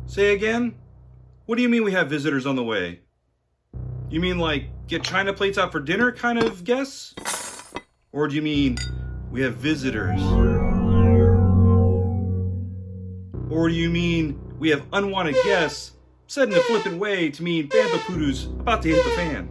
Say again? What do you mean we have visitors on the way? You mean like get china plates out for dinner kind of guess? Or do you mean we have visitors? Or do you mean we have unwanted guests said in a flippant way to mean Bantha Poodoo's about to hit the fan?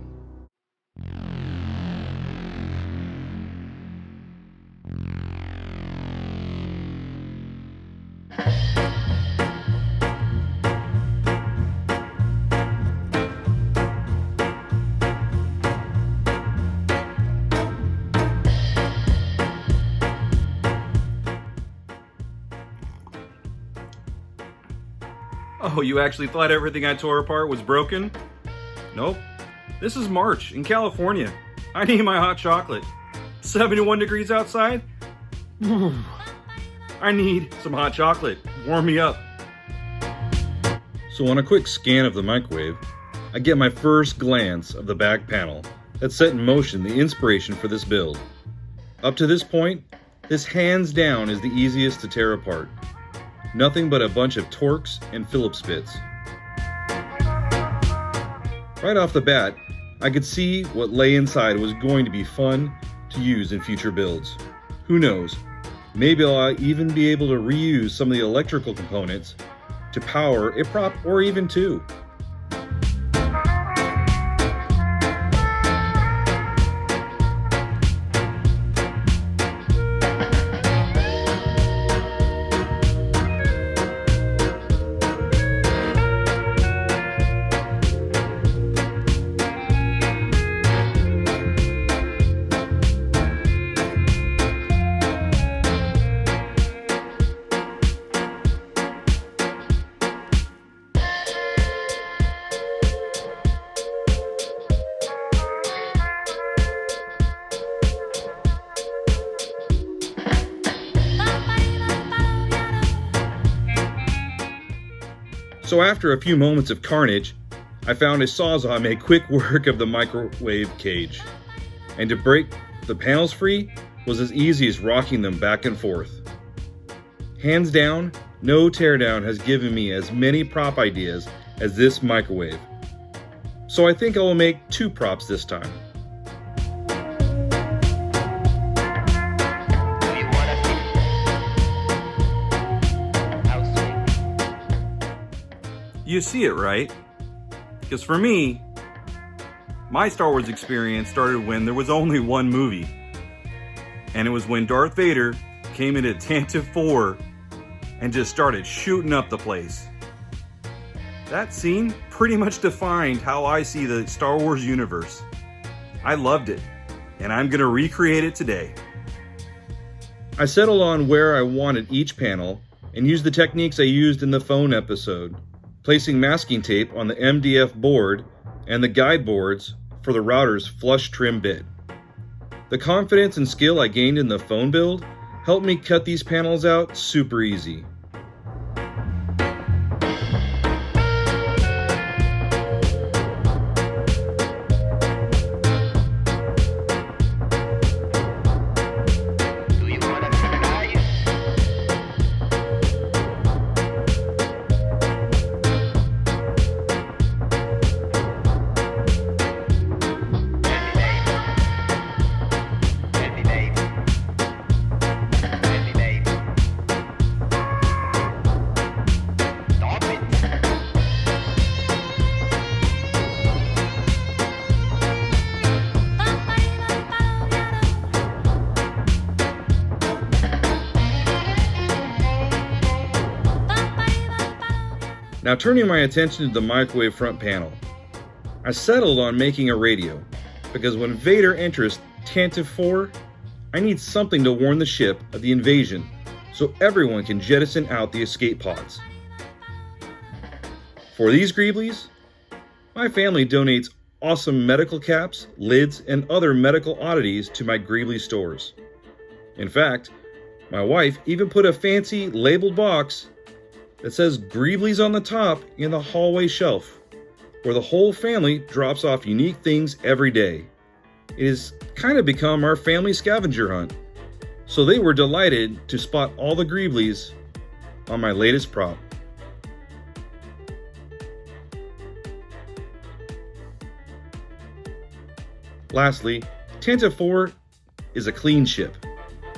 Oh, you actually thought everything I tore apart was broken? Nope. This is March in California. I need my hot chocolate. 71 degrees outside? I need some hot chocolate. Warm me up. So on a quick scan of the microwave, I get my first glance of the back panel that set in motion the inspiration for this build. Up to this point, this hands down is the easiest to tear apart. Nothing but a bunch of Torx and Phillips bits. Right off the bat, I could see what lay inside was going to be fun to use in future builds. Who knows, maybe I'll even be able to reuse some of the electrical components to power a prop or even two. So after a few moments of carnage, I found a Sawzall made quick work of the microwave cage. And to break the panels free was as easy as rocking them back and forth. Hands down, no teardown has given me as many prop ideas as this microwave. So I think I will make two props this time. You see it, right? Because for me, my Star Wars experience started when there was only one movie. And it was when Darth Vader came into Tantive IV and just started shooting up the place. That scene pretty much defined how I see the Star Wars universe. I loved it, and I'm gonna recreate it today. I settled on where I wanted each panel and used the techniques I used in the phone episode, placing masking tape on the MDF board and the guide boards for the router's flush trim bit. The confidence and skill I gained in the phone build helped me cut these panels out super easy. Now turning my attention to the microwave front panel, I settled on making a radio, because when Vader enters Tantive IV, I need something to warn the ship of the invasion so everyone can jettison out the escape pods. For these Greeblies, my family donates awesome medical caps, lids, and other medical oddities to my Greebly stores. In fact, my wife even put a fancy labeled box that says Greeblies on the top in the hallway shelf, where the whole family drops off unique things every day. It has kind of become our family scavenger hunt, so they were delighted to spot all the Greeblies on my latest prop. Lastly, Tantive IV is a clean ship,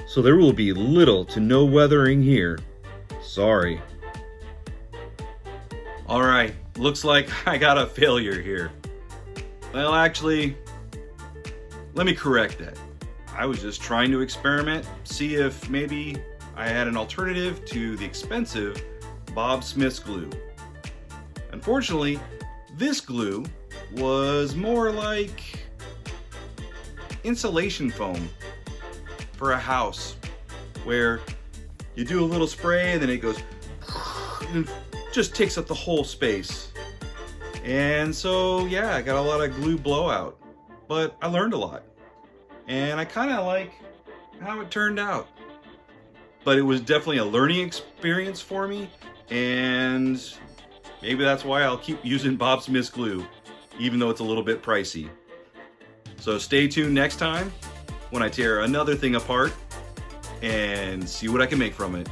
so there will be little to no weathering here. Sorry. Alright, looks like I got a failure here. Well, actually, let me correct that. I was just trying to experiment, see if maybe I had an alternative to the expensive Bob Smith's glue. Unfortunately, this glue was more like insulation foam for a house, where you do a little spray and then it goes and just takes up the whole space. And so yeah, I got a lot of glue blowout, but I learned a lot and I kind of like how it turned out. But it was definitely a learning experience for me, and maybe that's why I'll keep using Bob Smith's glue, even though it's a little bit pricey. So stay tuned next time when I tear another thing apart and see what I can make from it.